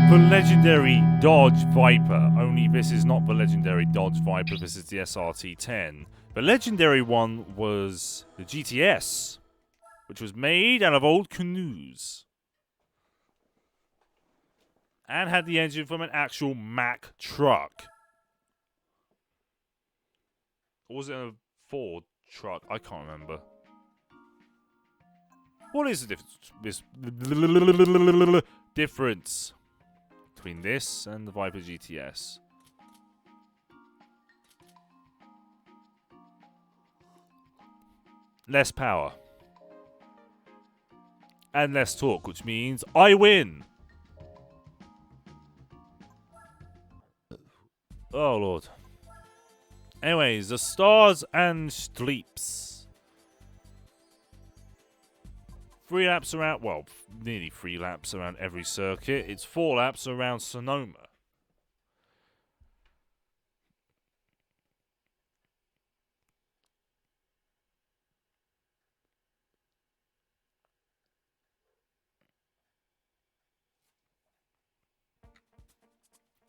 The legendary Dodge Viper. Only this is not the legendary Dodge Viper, this is the SRT10. The legendary one was the GTS, which was made out of old canoes. And had the engine from an actual Mack truck. Or was it a Ford truck? I can't remember. What is the difference between this and the Viper GTS? Less power. And less torque, which means I win! Oh, Lord. Anyways, the Stars and Stripes. 3 laps around, well, nearly 3 laps around every circuit. It's 4 laps around Sonoma.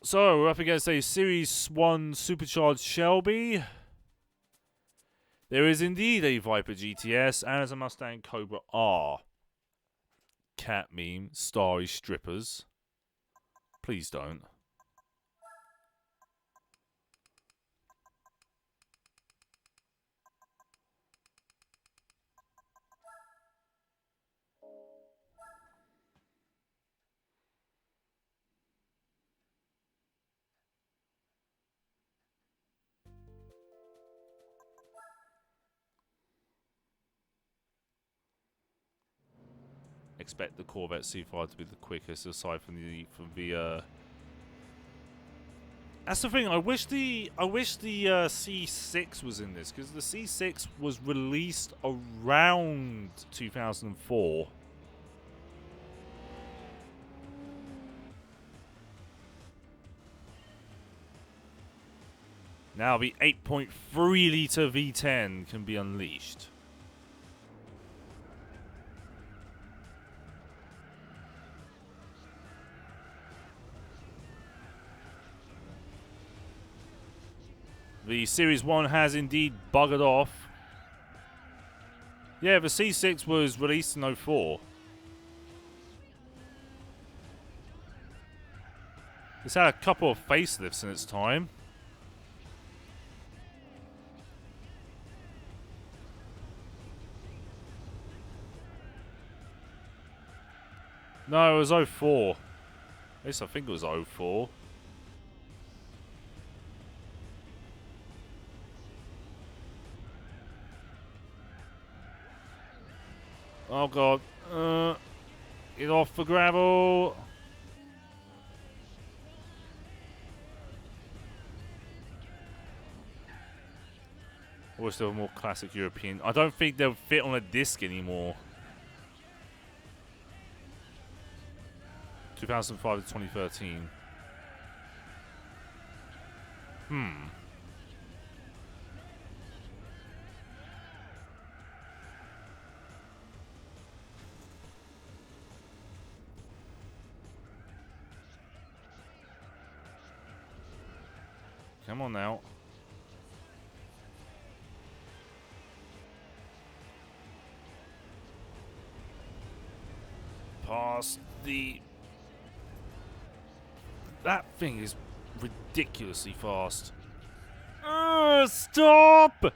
So, we're up against a Series 1 supercharged Shelby. There is indeed a Viper GTS, and there's a Mustang Cobra R. Cat meme, starry strippers. Please don't. Expect the Corvette C5 to be the quickest, aside from the That's the thing. I wish the C6 was in this, because the C6 was released around 2004. Now the 8.3 litre V10 can be unleashed. The Series 1 has indeed buggered off. Yeah, the C6 was released in 04. It's had a couple of facelifts in its time. No, it was 04. At least I think it was 04. Oh god. Get off the gravel. I wish they were more classic European. I don't think they'll fit on a disc anymore. 2005 to 2013. Come on now. Past the... That thing is ridiculously fast. Stop!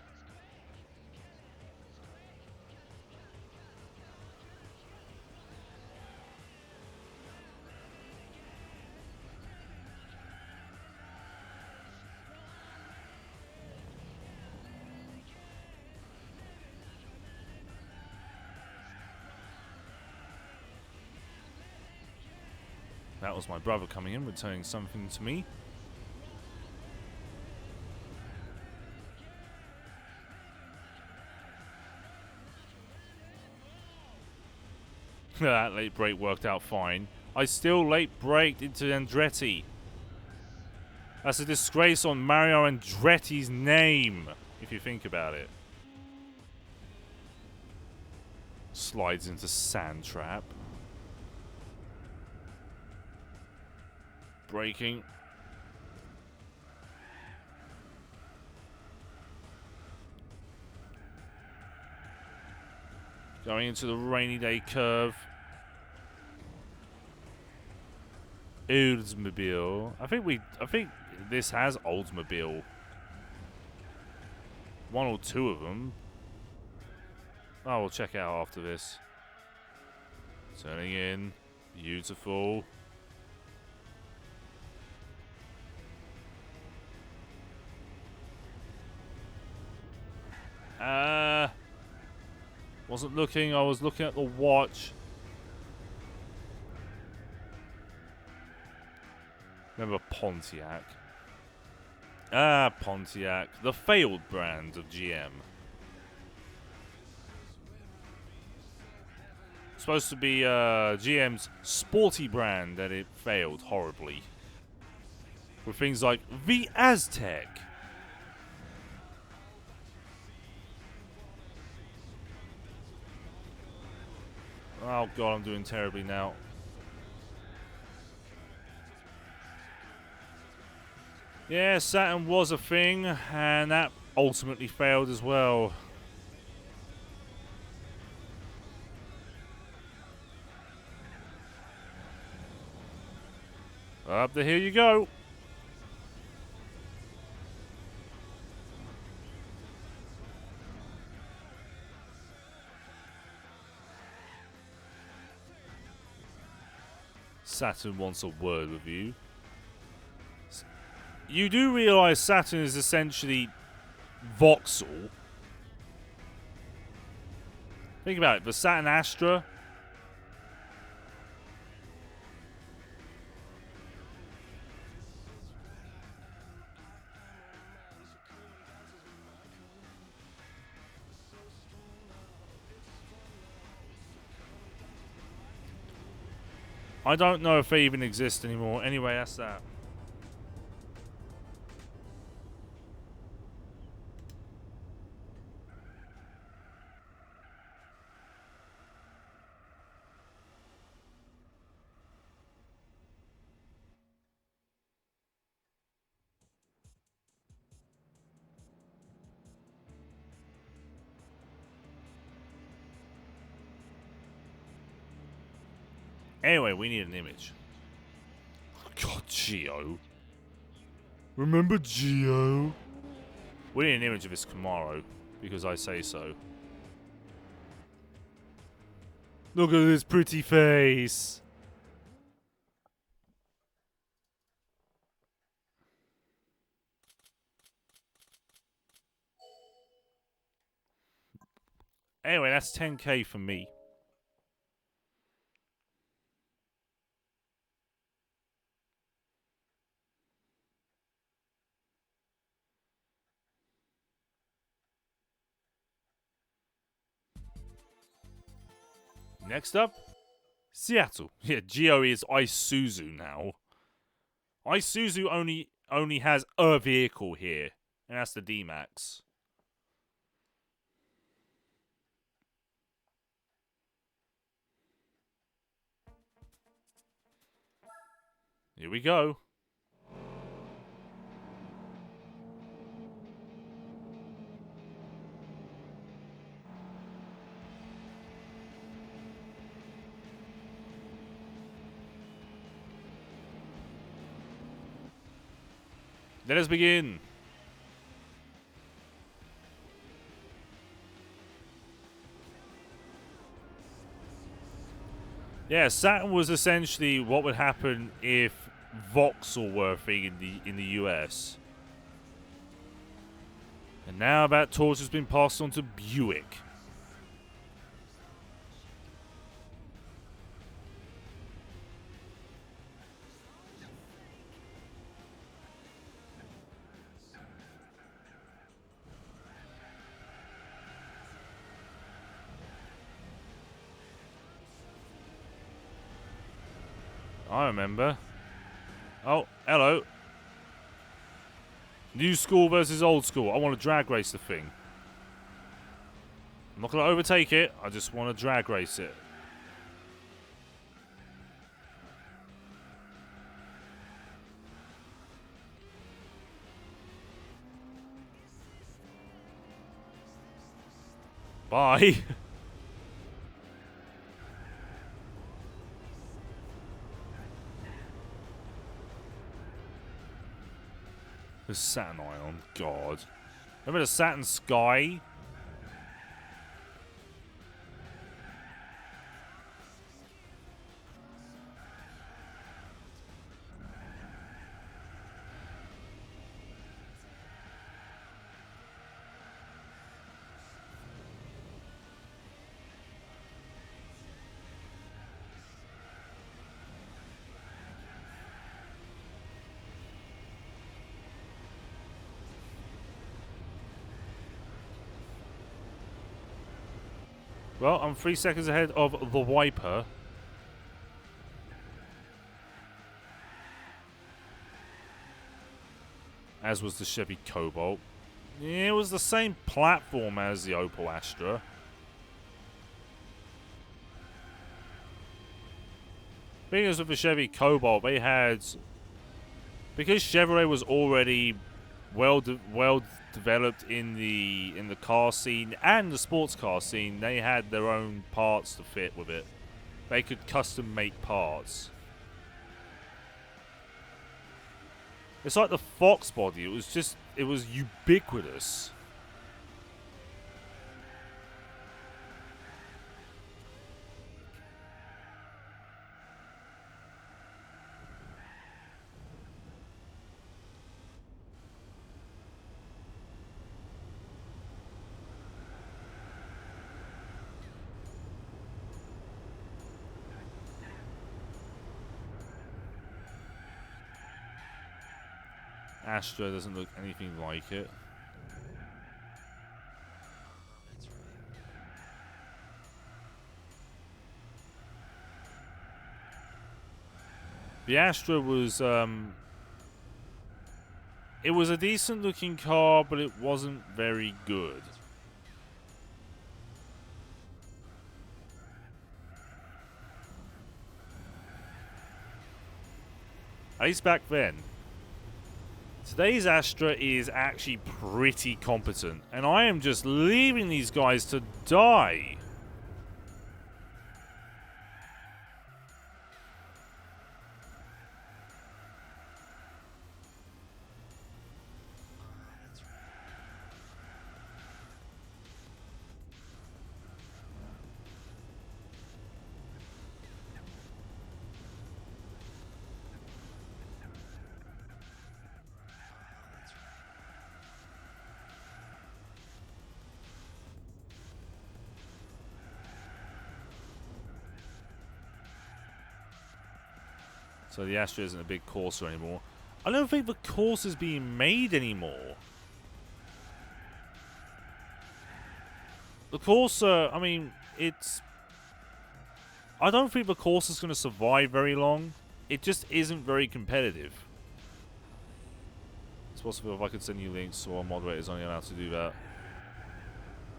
That was my brother coming in, returning something to me. That late brake worked out fine. I still late braked into Andretti. That's a disgrace on Mario Andretti's name, if you think about it. Slides into sand trap. braking. Going into the rainy day curve. Oldsmobile. I think this has Oldsmobile. One or two of them. Oh, we'll check it out after this. Turning in. Beautiful. Wasn't looking, I was looking at the watch. Remember Pontiac? Ah, Pontiac. The failed brand of GM. Supposed to be GM's sporty brand, and it failed horribly. With things like the Aztec. Oh god, I'm doing terribly now. Yeah, Saturn was a thing, and that ultimately failed as well. Up the hill you go. Saturn wants a word with you. You do realise Saturn is essentially Vauxhall. Think about it. The Saturn Astra. I don't know if they even exist anymore. Anyway, that's that. Anyway, we need an image. God, Geo. Remember Geo? We need an image of this Camaro, because I say so. Look at this pretty face. Anyway, that's 10k for me. Next up, Seattle. Yeah, Geo is Isuzu now. Isuzu only has a vehicle here, and that's the D-Max. Here we go. Let us begin. Yeah, Saturn was essentially what would happen if Vauxhall were a thing in the US. And now that torch has been passed on to Buick. I remember. Oh, hello. New school versus old school. I want to drag race the thing. I'm not going to overtake it. I just want to drag race it. Bye. The Saturn Ion, God. Remember the Saturn Sky? Well, I'm 3 seconds ahead of the Wiper. As was the Chevy Cobalt. Yeah, it was the same platform as the Opel Astra. Because with the Chevy Cobalt, they had... Because Chevrolet was already well developed in the car scene and the sports car scene, they had their own parts to fit with it. They could custom make parts. It's like the Fox body. It was ubiquitous. Astra doesn't look anything like it. The Astra was, it was a decent looking car, but it wasn't very good. At least back then. Today's Astra is actually pretty competent, and I am just leaving these guys to die. So the Astra isn't a big Corsair anymore. I don't think the Corsair is being made anymore. The Corsair, I mean, it's... I don't think the Corsair is going to survive very long. It just isn't very competitive. It's possible if I could send you links, so our moderator is only allowed to do that.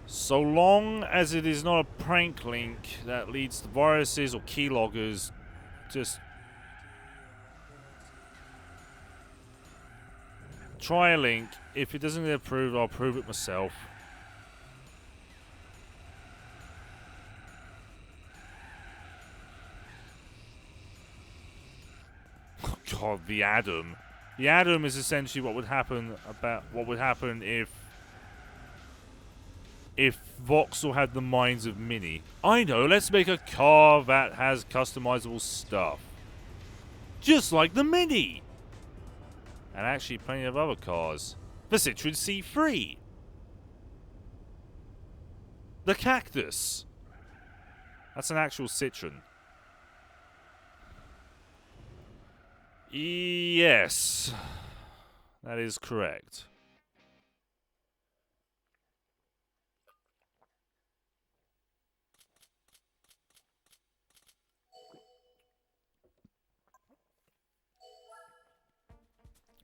So long as it is not a prank link that leads to viruses or keyloggers, just... try a link. If it doesn't get approved, I'll approve it myself. Oh God, the Atom. The Atom is essentially what would happen if Vauxhall had the minds of Mini. I know, let's make a car that has customizable stuff. Just like the Mini! And actually plenty of other cars. The Citroen C3. The Cactus. That's an actual Citroen. Yes. That is correct.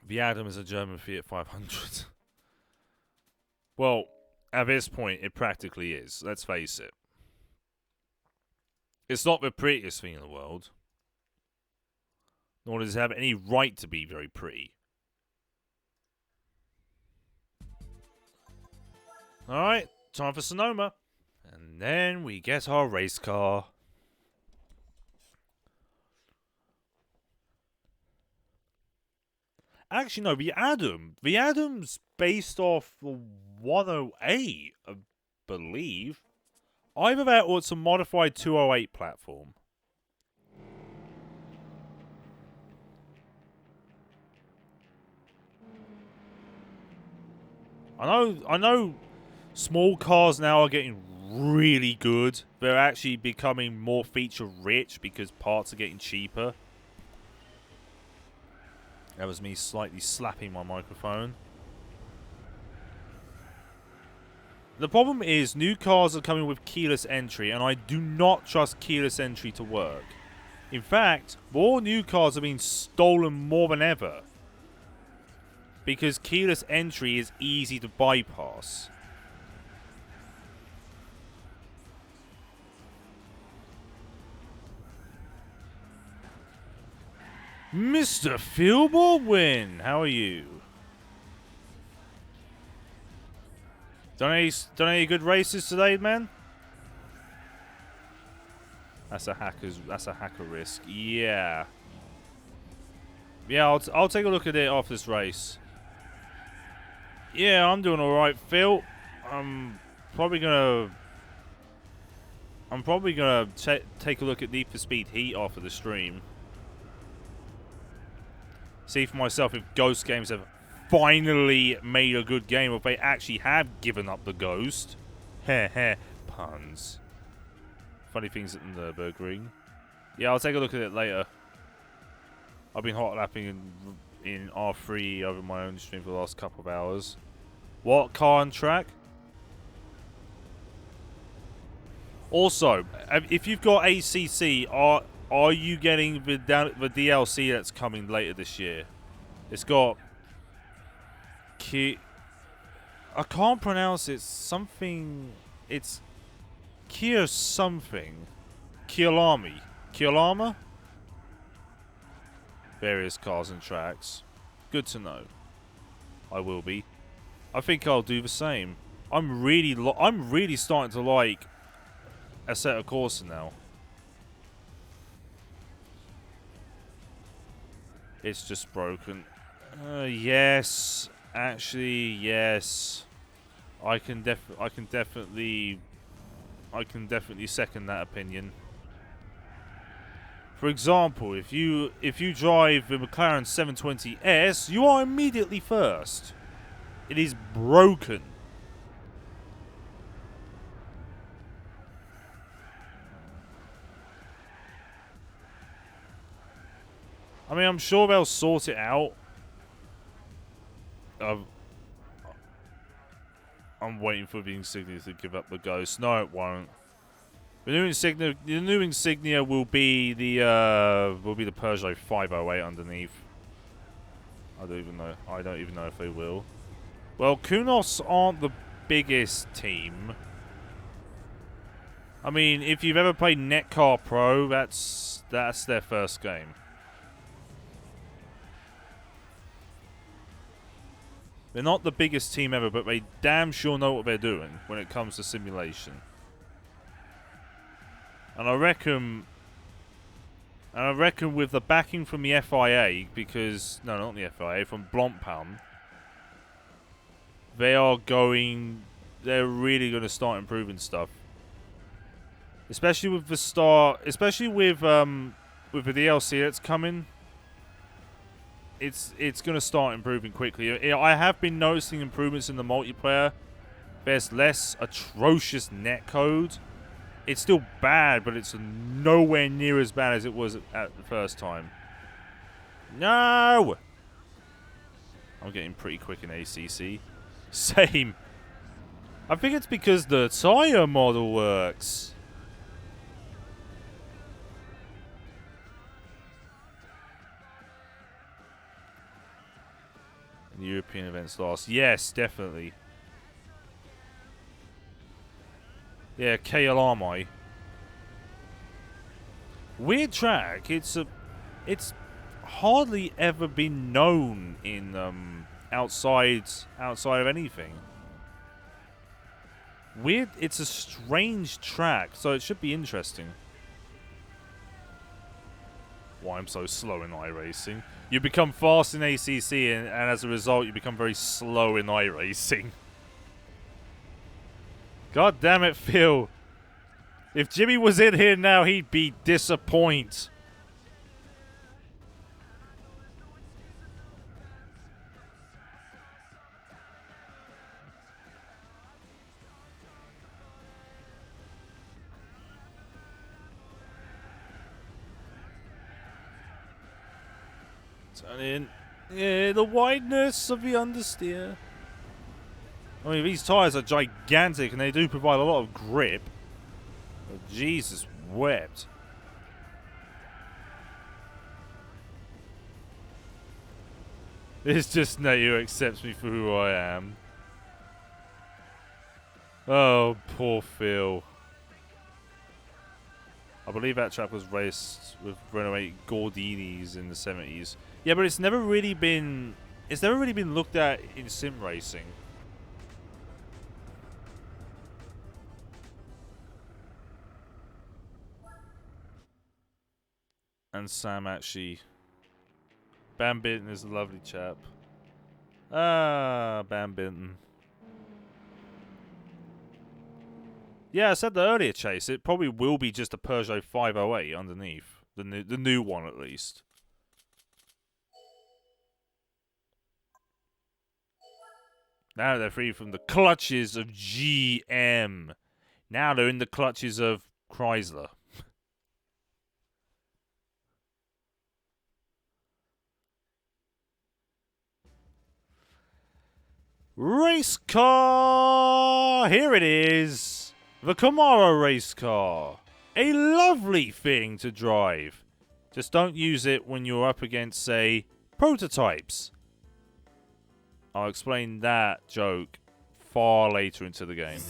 The Atom is a German Fiat 500. Well, at this point, it practically is. Let's face it. It's not the prettiest thing in the world. Nor does it have any right to be very pretty. Alright, time for Sonoma. And then we get our race car. Actually, no, the Adam. The Adam's based off the 108, I believe. Either that or it's a modified 208 platform. I know small cars now are getting really good. They're actually becoming more feature rich because parts are getting cheaper. That was me slightly slapping my microphone. The problem is new cars are coming with keyless entry, and I do not trust keyless entry to work. In fact, more new cars are being stolen more than ever. Because keyless entry is easy to bypass. Mr. Phil Baldwin, how are you? Done any good races today, man? That's a hacker risk. Yeah. Yeah, I'll take a look at it after this race. Yeah, I'm doing all right, Phil. I'm probably gonna take a look at Need for Speed Heat after the stream. See for myself if Ghost Games have finally made a good game, or if they actually have given up the Ghost. Heh heh, puns. Funny things at the Nürburgring. Yeah, I'll take a look at it later. I've been hot lapping in R3 over my own stream for the last couple of hours. What car and track? Also, if you've got ACC, are you getting the DLC that's coming later this year? It's got I can't pronounce it. Something. It's Kia something. Kialama? Various cars and tracks. Good to know. I will be. I think I'll do the same. I'm really starting to like Assetto Corsa now. It's just broken. Yes, actually, yes. I can definitely second that opinion. For example, if you drive the McLaren 720S, you are immediately first. It is broken. I mean, I'm sure they'll sort it out. I'm waiting for the Insignia to give up the ghost. No, it won't. The new Insignia will be the Peugeot 508 underneath. I don't even know if they will. Well, Kunos aren't the biggest team. I mean, if you've ever played Netcar Pro, that's their first game. They're not the biggest team ever, but they damn sure know what they're doing when it comes to simulation. And I reckon with the backing from the FIA, because no, not the FIA, from Blancpain, they're really going to start improving stuff. Especially with the DLC that's coming. It's going to start improving quickly. I have been noticing improvements in the multiplayer. There's less atrocious netcode. It's still bad, but it's nowhere near as bad as it was at the first time. No! I'm getting pretty quick in ACC. Same. I think it's because the tyre model works. And the European events last. Yes, definitely. Yeah, KLRMI. Weird track. It's hardly ever been known in outside of anything. weird. It's a strange track, so it should be interesting. Why I'm so slow in iRacing. You become fast in ACC, and as a result, you become very slow in iRacing. God damn it, Phil. If Jimmy was in here now, he'd be disappointed. Turn in. Yeah, the wideness of the understeer. I mean, these tyres are gigantic and they do provide a lot of grip. But Jesus wept. It's just Nate who accepts me for who I am. Oh, poor Phil. I believe that track was raced with Renault 8 Gordinis in the 70s. Yeah, but it's never really been looked at in sim racing. And Sam actually, Bam Binton is a lovely chap. Ah, Bam Binton. Yeah, I said that earlier, Chase. It probably will be just a Peugeot 508 underneath. The new one, at least. Now they're free from the clutches of GM. Now they're in the clutches of Chrysler. Race car! Here it is. The Camaro race car. A lovely thing to drive. Just don't use it when you're up against, say, prototypes. I'll explain that joke far later into the game.